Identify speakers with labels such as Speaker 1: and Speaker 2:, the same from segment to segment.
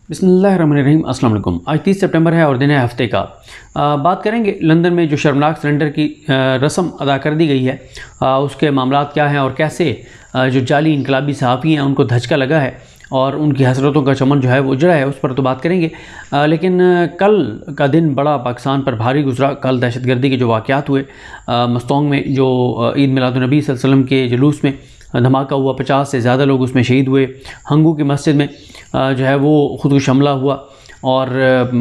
Speaker 1: बिस्मिल्लाहिर्रहमानिर्रहीम। अस्सलाम वालेकुम। आज 30 सितंबर है और दिन है हफ्ते का। बात करेंगे लंदन में जो शर्मनाक सरेंडर की रस्म अदा कर दी गई है, उसके मामलात क्या हैं और कैसे जो जाली इनकलाबी सहाफ़ी हैं उनको धचका लगा है और उनकी हसरतों का चमन जो है वो उजड़ा है, उस पर तो बात करेंगे। लेकिन कल का दिन बड़ा पाकिस्तान पर भारी गुजरा। कल दहशतगर्दी के जो वाक़यात हुए, मस्तोंग में जो ईद मिलादुन्नबी सल्लल्लाहु अलैहि वसल्लम के जुलूस में धमाका हुआ, 50 से ज़्यादा लोग उसमें शहीद हुए। हंगू की मस्जिद में जो है वो ख़ुदकुश हमला हुआ और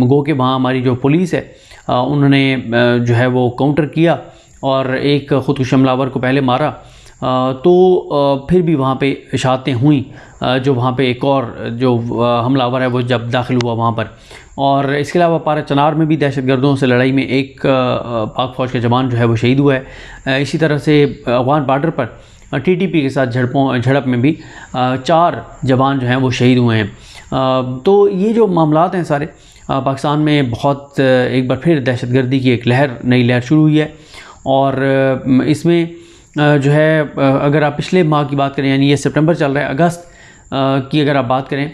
Speaker 1: गो के वहाँ हमारी जो पुलिस है उन्होंने जो है वो काउंटर किया और एक ख़ुदकुश हमलावर को पहले मारा। तो फिर भी वहाँ पे शहादतें हुई, जो वहाँ पे एक और जो हमलावर है वो जब दाखिल हुआ वहाँ पर। और इसके अलावा पारा चनार में भी दहशतगर्दों से लड़ाई में एक पाक फ़ौज का जवान जो है वो शहीद हुआ है। इसी तरह से अफगान बॉर्डर पर टीटीपी के साथ झड़प में भी 4 जवान जो हैं वो शहीद हुए हैं। तो ये जो मामलात हैं सारे पाकिस्तान में बहुत एक बार फिर दहशतगर्दी की एक नई लहर शुरू हुई है। और इसमें जो है अगर आप पिछले माह की बात करें, यानी ये सितंबर चल रहा है, अगस्त की अगर आप बात करें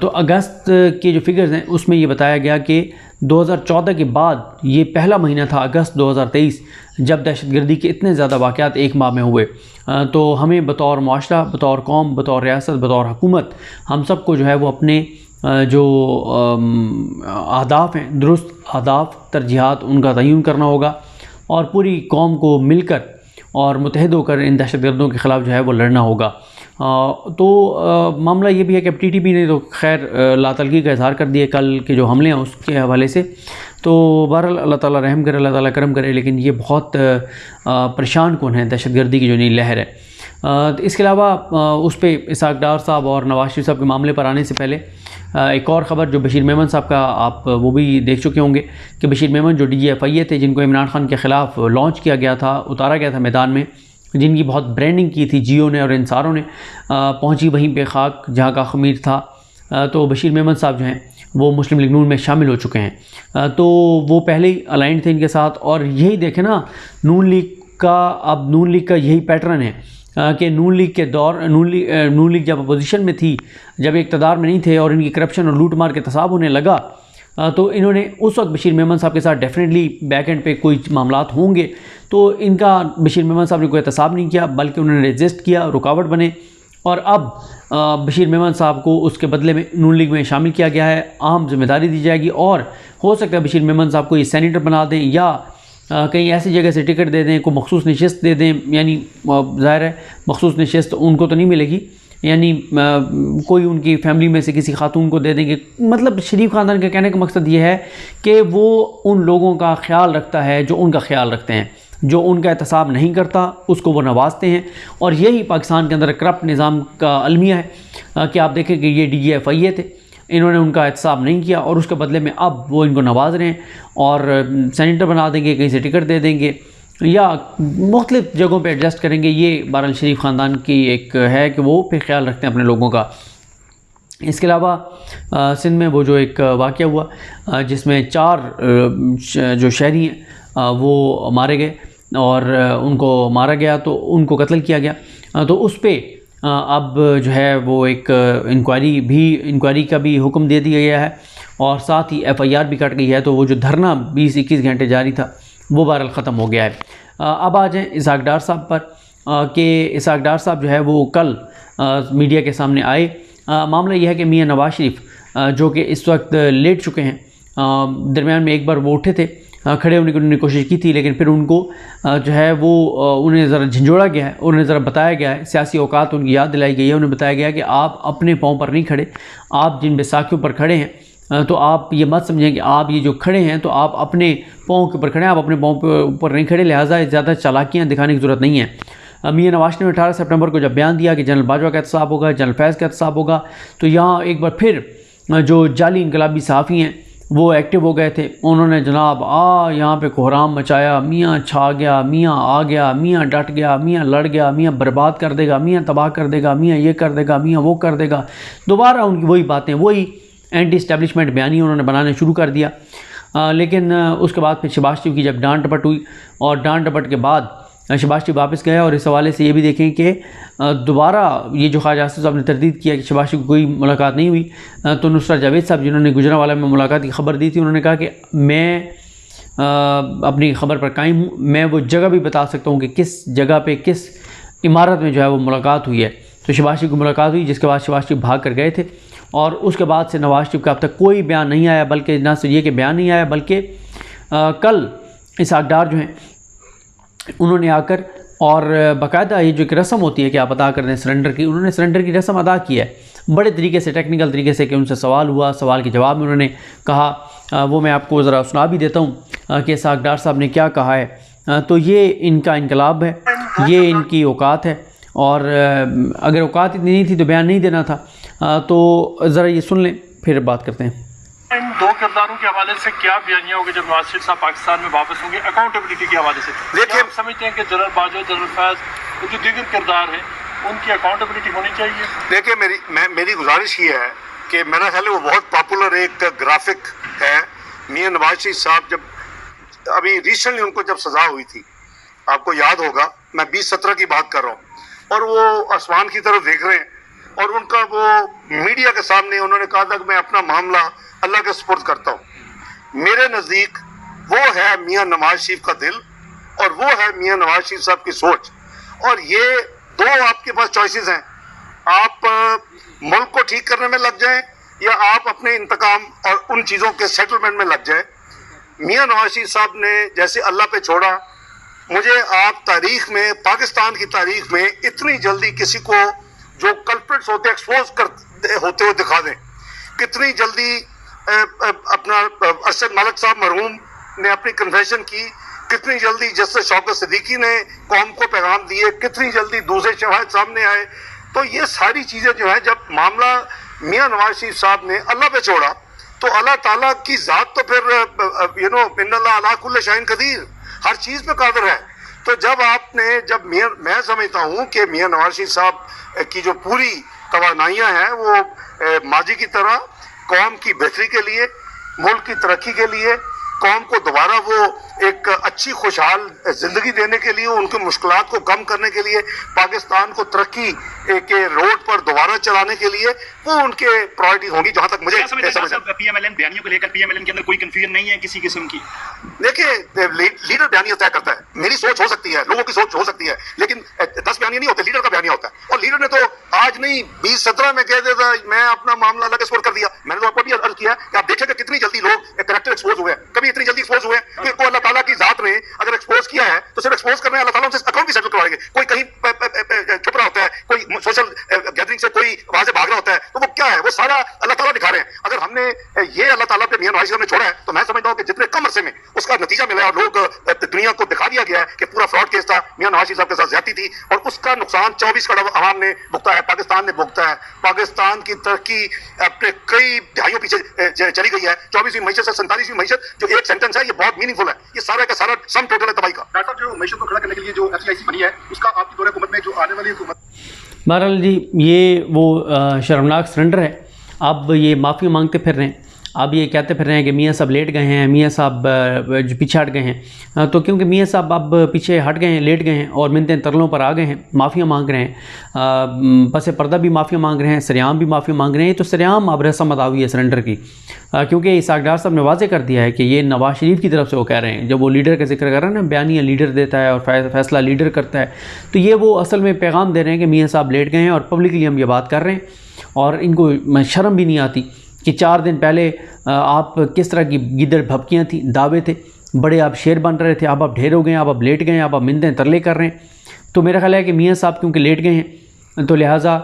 Speaker 1: तो अगस्त के जो फिगर्स हैं उसमें ये बताया गया कि 2014 के बाद ये पहला महीना था, अगस्त 2023, जब दहशतगर्दी के इतने ज़्यादा वाक़यात एक माह में हुए। तो हमें बतौर मुआशरा, बतौर कौम, बतौर रियासत, बतौर हुकूमत, हम सब को जो है वो अपने जो अहदाफ़ हैं, दुरुस्त अहदाफ़, तरजीहात, उनका तयन करना होगा और पूरी कौम को मिलकर और मुतहद होकर इन दहशतगर्दों के ख़िलाफ़ जो है वो लड़ना होगा। तो मामला ये भी है कि अब टीटीपी ने तो खैर लातलगी का इज़हार कर दिया कल के जो हमले हैं उसके हवाले से। तो बहरहाल अल्लाह ताला रहम करे, अल्लाह ताला करम करे, लेकिन ये बहुत परेशान कौन है दहशतगर्दी की जो नई लहर है। इसके अलावा उस पर इसाक डार साहब और नवाज शरीफ साहब के मामले पर आने से पहले एक और ख़बर जो बशीर मेमन साहब का, आप वो भी देख चुके होंगे कि बशीर मेमन जो DGFI थे, जिनको इमरान खान के ख़िलाफ़ लॉन्च किया गया था, उतारा गया था मैदान में, जिनकी बहुत ब्रांडिंग की थी जियो ने और इन सारों ने, पहुंची वहीं पे खाक जहां का खमीर था। तो बशीर मेमन साहब जो हैं वो मुस्लिम लीग नून में शामिल हो चुके हैं। तो वो पहले ही अलाइंड थे इनके साथ। और यही देखें ना, नून लीग का यही पैटर्न है कि नून लीग के दौर नून लीग जब अपोजिशन में थी, जब इक़्तिदार में नहीं थे और इनकी करप्शन और लूट मार के तसाब होने लगा, तो इन्होंने उस वक्त बशीर मेमन साहब के साथ डेफिनेटली बैक एंड पे कोई मामलात होंगे, तो इनका बशीर मेमन साहब ने कोई एहतसाब नहीं किया, बल्कि उन्होंने रेजिस्ट किया, रुकावट बने। और अब बशीर मेमन साहब को उसके बदले में नून लीग में शामिल किया गया है, अहम जिम्मेदारी दी जाएगी और हो सकता है बशीर मेमन साहब को ये सेनेटर बना दें या कहीं ऐसी जगह से टिकट दे दें, कोई मखसूस नशिस्त दे दें। यानी ज़ाहिर है मखसूस नशिस्त उनको तो नहीं मिलेगी, यानी कोई उनकी फैमिली में से किसी खातून को दे देंगे। मतलब शरीफ ख़ानदान का कहने का मकसद ये है कि वो उन लोगों का ख्याल रखता है जो उनका ख्याल रखते हैं, जो उनका एहतसाब नहीं करता उसको वो नवाजते हैं। और यही पाकिस्तान के अंदर करप्ट निज़ाम का अलमिया है कि आप देखें कि ये DGFI थे, इन्होंने उनका एहतसाब नहीं किया और उसके बदले में अब वो इनको नवाज रहे हैं और सेनेटर बना देंगे, कहीं से टिकट दे देंगे या मुख्तलिफ़ जगहों पे एडजस्ट करेंगे। ये बहरहाल शरीफ ख़ानदान की एक है कि वो फिर ख्याल रखते हैं अपने लोगों का। इसके अलावा सिंध में वो जो एक वाक़या हुआ जिसमें 4 जो शहरी हैं वो मारे गए और उनको मारा गया, तो उनको कत्ल किया गया। तो उस पर अब जो है वो एक इंक्वायरी का भी हुक्म दे दिया गया है और साथ ही FIR भी कट गई है। तो वो जो धरना 20-21 घंटे जारी था वो बहरहाल ख़त्म हो गया है। अब आ जाएँ इसाक डार साहब पर कि इसाक डार साहब जो है वो कल मीडिया के सामने आए। मामला यह है कि मियां नवाज शरीफ जो कि इस वक्त लेट चुके हैं, दरमियान में एक बार वो उठे थे, खड़े होने की उन्होंने कोशिश की थी, लेकिन फिर उनको जो है वो उन्हें ज़रा झंझोड़ा गया है, उन्हें ज़रा बताया गया है, सियासी औकात उनकी याद दिलाई गई है। उन्हें बताया गया है कि आप अपने पाँव पर नहीं खड़े, आप जिन बैसाखियों पर खड़े हैं तो आप ये मत समझें कि आप ये जो खड़े हैं तो आप अपने पाँव के ऊपर खड़े हैं, आप अपने पाँव के ऊपर नहीं खड़े, लिहाजा ज़्यादा चालाकियाँ दिखाने की ज़रूरत नहीं है। मियां नवाज ने 18 सितंबर को जब बयान दिया कि जनरल बाजवा का एहतसाब होगा, जनरल फैज़ का एहतसाब होगा, तो यहाँ एक बार फिर जो जाली इनकलाबी सहाफ़ी हैं वो एक्टिव हो गए थे। उन्होंने जनाब यहाँ पे कोहराम मचाया, मियाँ छा गया, मियाँ आ गया, मियाँ डट गया, मियाँ लड़ गया, मियाँ बर्बाद कर देगा, मियाँ तबाह कर देगा, मियाँ ये कर देगा, मियाँ वो कर देगा। दोबारा उनकी वही बातें, वही एंटी इस्टेब्लिशमेंट बयानी उन्होंने बनाने शुरू कर दिया। लेकिन उसके बाद फिर शहबाज शरीफ की जब डांट डपट हुई और डांट डपट के बाद शहबाज शरीफ वापस गया। और इस हवाले से ये भी देखें कि दोबारा ये जो ख्वाजा आसिफ साहब ने तरदीद किया कि शहबाज शरीफ की कोई मुलाकात नहीं हुई, तो नुसरत जावेद साहब जिन्होंने गुजरांवाला में मुलाकात की खबर दी थी, उन्होंने कहा कि मैं अपनी ख़बर पर कायम हूँ, मैं वो जगह भी बता सकता हूँ कि किस जगह पे किस इमारत में जो है वो मुलाकात हुई है। तो शहबाज शरीफ की मुलाकात हुई, जिसके बाद शहबाज शरीफ भाग कर गए थे और उसके बाद से नवाज़ शरीफ का अब तक कोई बयान नहीं आया, बल्कि न सिर्फ ये कि बयान नहीं आया, बल्कि कल इसहाक डार जो हैं उन्होंने आकर और बाकायदा ये जो एक रस्म होती है कि आप अदा कर दें सरेंडर की, उन्होंने सरेंडर की रस्म अदा की है बड़े तरीके से, टेक्निकल तरीके से, कि उनसे सवाल हुआ, सवाल के जवाब में उन्होंने कहा, वो मैं आपको ज़रा सुना भी देता हूँ कि इसहाक डार साहब ने क्या कहा है। तो ये इनका इनकलाब है, ये इनकी औकात है, और अगर औकात इतनी नहीं थी तो बयान नहीं देना था। तो ज़रा ये सुन लें, फिर बात करते हैं।
Speaker 2: इन दो किरदारों के हवाले से क्या बयानिया होगा जब नवाज शरीफ साहब पाकिस्तान में वापस होंगे अकाउंटेबिलिटी के हवाले से? देखिए, आप समझते हैं कि जनरल बाजवा, जनरल फैज, जो दीगर किरदार हैं, उनकी अकाउंटेबिलिटी होनी चाहिए?
Speaker 3: देखिए, मेरी गुजारिश ये है कि मेरा ख्याल है वो बहुत पॉपुलर एक ग्राफिक है। मियां नवाज शरीफ साहब जब अभी रिसेंटली उनको जब सज़ा हुई थी, आपको याद होगा, मैं 2017 की बात कर रहा हूँ, और वो आसमान की तरफ देख रहे हैं और उनका वो मीडिया के सामने उन्होंने कहा था कि मैं अपना मामला अल्लाह के सुपुर्द करता हूँ। मेरे नज़दीक वो है मियां नवाज शरीफ का दिल और वो है मियां नवाज शरीफ साहब की सोच। और ये दो आपके पास चॉइसेस हैं, आप मुल्क को ठीक करने में लग जाएं या आप अपने इंतकाम और उन चीज़ों के सेटलमेंट में लग जाएं। मियां नवाज शरीफ साहब ने जैसे अल्लाह पे छोड़ा, मुझे आप तारीख में, पाकिस्तान की तारीख में इतनी जल्दी किसी को जो कल्प्रिट्स होते एक्सपोज कर होते हुए दिखा दें, कितनी जल्दी अपना अरशद मालिक साहब मरहूम ने अपनी कन्फेशन की, कितनी जल्दी जस्टिस शौकत सिद्दीकी ने कौम को पैगाम दिए, कितनी जल्दी दूसरे शवाहिद सामने आए। तो ये सारी चीज़ें जो है, जब मामला मियां नवाज शरीफ साहब ने अल्लाह पे छोड़ा तो अल्लाह ताला की ज़ात तो फिर इन्नल्लाह अला कुल्लि शैइन कदीर, हर चीज़ पे कादिर है। तो जब मैं समझता हूँ कि मियां नवाज शरीफ साहब की जो पूरी तवानाइयाँ हैं वो माजी की तरह कौम की बेहतरी के लिए, मुल्क की तरक्की के लिए, कौम को दोबारा वो एक अच्छी खुशहाल ज़िंदगी देने के लिए, उनकी मुश्किलात को कम करने के लिए, पाकिस्तान को तरक्की के रोड पर दोबारा चलाने के लिए वो उनके प्रायोरिटी होंगी। जहाँ तक मुझे
Speaker 2: पीएमएलएन बयानियों को लेकर पीएमएलएन के अंदर कोई कंफ्यूजन नहीं है किसी किस्म की?
Speaker 3: देखिए, लीडर बयानिया तय करता है। मेरी सोच हो सकती है, लोगों की सोच हो सकती है, लेकिन 10 बयानिया नहीं होते, लीडर का बयानिया होता है। और लीडर ने तो आज नहीं 2017 में कह देता मैं अपना मामला अलग एक्सपोज कर दिया। मैंने तो आपको भी अर्ज किया कि आप देखेंगे कितनी जल्दी लोग करैक्टर एक्सपोज हुए, कभी इतनी जल्दी एक्सपोज हुए कि को अल्लाह ताला की जात ने अगर एक्सपोज किया है तो सिर्फ एक्सपोज करना है, अल्लाह ताला उनसे अकाउंट भी सेटल करवाएंगे। कोई कहीं छुप रहा होता है, कोई सोशल गैदरिंग से कोई वहां से भाग रहा होता है, तो वो क्या है, वो सारा अल्लाह ताला दिखा रहे हैं। अगर हमने ये अल्लाह ताला पे मियां नवाज शरीफ ने छोड़ा है तो मैं समझता हूँ कि जितने कम अरसे में उसका नतीजा मिला और लोग दुनिया को दिखा दिया गया है कि पूरा फ्रॉड केस था, मियां नवाज शरीफ साहब के साथ ज्यादती थी और उसका नुकसान 24 करोड़ आवाम ने भुगता है, पाकिस्तान ने भुगता है। पाकिस्तान की तरक्की अपने कई दहाइयों पीछे चली गई है। 24वीं मईशत से 47वीं मईशत, जो एक सेंटेंस है, ये बहुत मीनिंगफुल है। ये सारा का सारा सम टोटल है तबाही का।
Speaker 2: डॉक्टर साहब, जो मईशत को खड़ा करने के लिए जो FCIC बनी है, उसका आपकी दौरे हुकूमत में जो आने वाली हुकूमत?
Speaker 1: बहरहाल जी, ये वो शर्मनाक सरेंडर है। अब ये माफ़ी मांगते फिर रहे हैं, अब ये कहते फिर रहे हैं कि मियाँ साहब लेट गए हैं, मियाँ साहब जो पीछे हट गए हैं। तो क्योंकि मियाँ साहब अब पीछे हट गए हैं, लेट गए हैं और मिन्नतें तरलों पर आ गए हैं, माफ़ियाँ मांग रहे हैं, पस पर्दा भी माफ़ियाँ मांग रहे हैं, सरेआम भी माफ़ी मांग रहे हैं। तो सरेआम अब रस्म अदा हुई है सरेंडर की, क्योंकि इसहाक डार साहब ने वाज़े कर दिया है कि ये नवाज शरीफ की तरफ से वो कह रहे हैं। जब वो लीडर का जिक्र कर रहे हैं ना, बयानिया लीडर देता है और फैसला लीडर करता है, तो ये वो असल में पैगाम दे रहे हैं कि मियाँ साहब लेट गए हैं और पब्लिकली हम ये बात कर रहे हैं। और इनको शर्म भी नहीं आती कि 4 दिन पहले आप किस तरह की गिद्दड़ भपकियाँ थी, दावे थे, बड़े आप शेर बन रहे थे, अब आप ढेर हो गए हैं, अब आप लेट गए हैं, अब आप मिन्नतें तरले कर रहे हैं। तो मेरा ख्याल है कि मियाँ साहब क्योंकि लेट गए हैं तो लिहाजा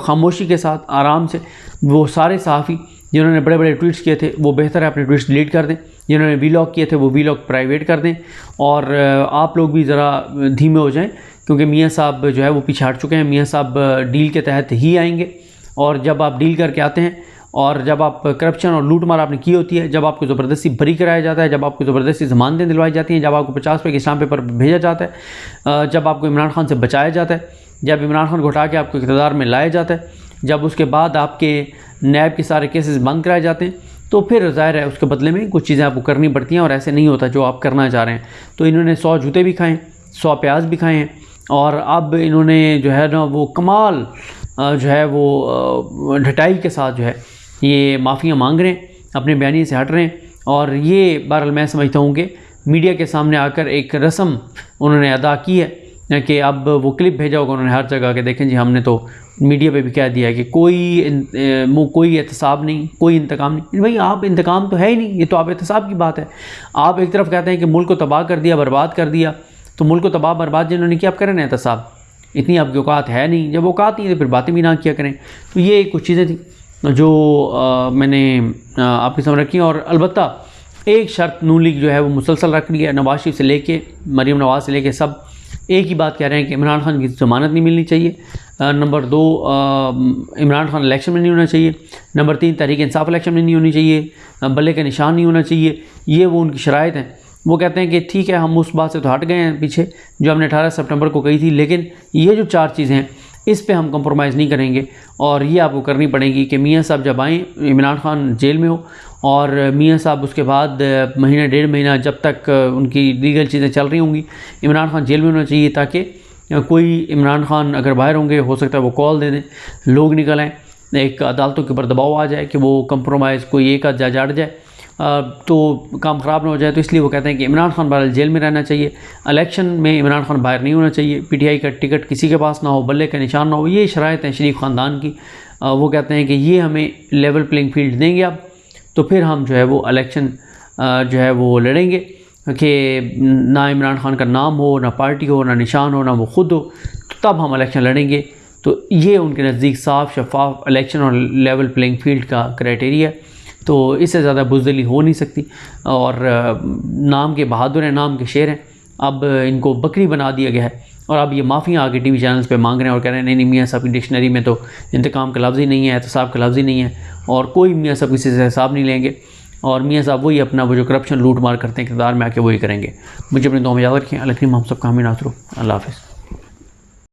Speaker 1: खामोशी के साथ आराम से वो सारे सहाफ़ी जिन्होंने बड़े बड़े ट्वीट्स किए थे वो बेहतर है अपने ट्वीट्स डिलीट कर दें, जिन्होंने वीलॉग किए थे वो वीलॉग प्राइवेट कर दें, और आप लोग भी ज़रा धीमे हो जाएं क्योंकि मियाँ साहब जो है वो पीछे हट चुके हैं। मियाँ साहब डील के तहत ही आएंगे, और जब आप डील करके आते हैं और जब आप करप्शन और लूट मार आपने की होती है, जब आपको ज़बरदस्ती बरी कराया जाता है, जब आपको ज़बरदस्ती ज़मानतें दिलवाई जाती हैं, जब आपको 50 रुपये के इस्लाम पेपर भेजा जाता है, जब आपको इमरान खान से बचाया जाता है, जब इमरान खान को उठा के आपको इक़्तिदार में लाया जाता है, जब उसके बाद आपके नैब के सारे केसेस बंद कराए जाते हैं, तो फिर ज़ाहिर है उसके बदले में कुछ चीज़ें आपको करनी पड़ती हैं और ऐसे नहीं होता जो आप करना चाह रहे हैं। तो इन्होंने 100 जूते भी खाएँ, 100 प्याज भी खाए हैं, और अब इन्होंने जो है ना वो कमाल जो है वो ढटाई के साथ जो है ये माफ़ियाँ मांग रहे हैं, अपने बयानी से हट रहे हैं। और ये बहरहाल मैं समझता हूँ कि मीडिया के सामने आकर एक रस्म उन्होंने अदा की है कि अब वो क्लिप भेजा होगा उन्होंने हर जगह के, देखें जी हमने तो मीडिया पे भी कह दिया है कि कोई एहतसाब नहीं, कोई इंतकाम नहीं। भाई आप इंतकाम तो है ही नहीं, ये तो आप एहतसाब की बात है। आप एक तरफ कहते हैं कि मुल्क को तबाह कर दिया, बर्बाद कर दिया, तो मुल्क को तबाह बर्बाद जिन्होंने किया आप करें एहतसाब, इतनी आपकी औकात है नहीं। जब औकात नहीं है तो फिर बातें भी ना किया करें। तो ये कुछ चीज़ें थी जो मैंने आपके सामने रखी। और अलबत्ता एक शर्त नून लीग जो है वो मुसलसल रख रही है, नवाज शरीफ से लेके मरीम नवाज से लेके सब एक ही बात कह रहे हैं कि इमरान खान की ज़मानत नहीं मिलनी चाहिए। नंबर 2 इमरान खान इलेक्शन में नहीं होना चाहिए। नंबर 3 तहरीक इंसाफ इलेक्शन में नहीं होनी चाहिए, बल्ले का निशान नहीं होना चाहिए। ये वो उनकी शराइत हैं। वो कहते हैं कि ठीक है हम उस बात से तो हट गए हैं पीछे जो हमने 18 सितंबर को कही थी, लेकिन ये जो 4 चीज़ें हैं इस पे हम कंप्रोमाइज़ नहीं करेंगे। और ये आपको करनी पड़ेगी कि मियाँ साहब जब आएँ, इमरान खान जेल में हो, और मियाँ साहब उसके बाद महीना 1.5 महीना जब तक उनकी लीगल चीज़ें चल रही होंगी, इमरान खान जेल में होना चाहिए, ताकि कोई इमरान खान अगर बाहर होंगे हो सकता है वो कॉल दे दें, लोग निकल आएँ, एक अदालतों के ऊपर दबाव आ जाए कि वो कंप्रोमाइज़ कोई एक आध जाट जाए तो काम ख़राब ना हो जाए। तो इसलिए वो कहते हैं कि इमरान खान बहरहाल जेल में रहना चाहिए, इलेक्शन में इमरान खान बाहर नहीं होना चाहिए, PTI का टिकट किसी के पास ना हो, बल्ले का निशान ना हो। ये शराइत हैं शरीफ ख़ानदान की। वो कहते हैं कि ये हमें लेवल प्लेइंग फील्ड देंगे आप, तो फिर हम जो है वो इलेक्शन जो है वो लड़ेंगे कि ना इमरान खान का नाम हो, ना पार्टी हो, ना निशान हो, ना वो ख़ुद हो, तो तब हम इलेक्शन लड़ेंगे। तो ये उनके नज़दीक साफ़ शफाफ इलेक्शन और लेवल प्लेइंग फील्ड का क्राइटेरिया है। तो इससे ज़्यादा बुज़दिली हो नहीं सकती। और नाम के बहादुर हैं, नाम के शेर हैं, अब इनको बकरी बना दिया गया है। और अब ये माफ़ियाँ आके TV चैनल्स पे मांग रहे हैं और कह रहे हैं नहीं मियाँ साहब की डिक्शनरी में तो इंतकाम का लफ्ज़ ही नहीं है, एहतसाब का लफ्ज़ ही नहीं है, और कोई मियाँ साहब किसी से हिसाब नहीं लेंगे। और मियाँ साहब वही अपना वो जो करप्शन लूट मार करते हैं इक़्तिदार में आके वही करेंगे। मुझे अपने दुआ में याद रखें। अल्लाह करीम हम सब का हामी नासरो। अल्लाह हाफ़िज़।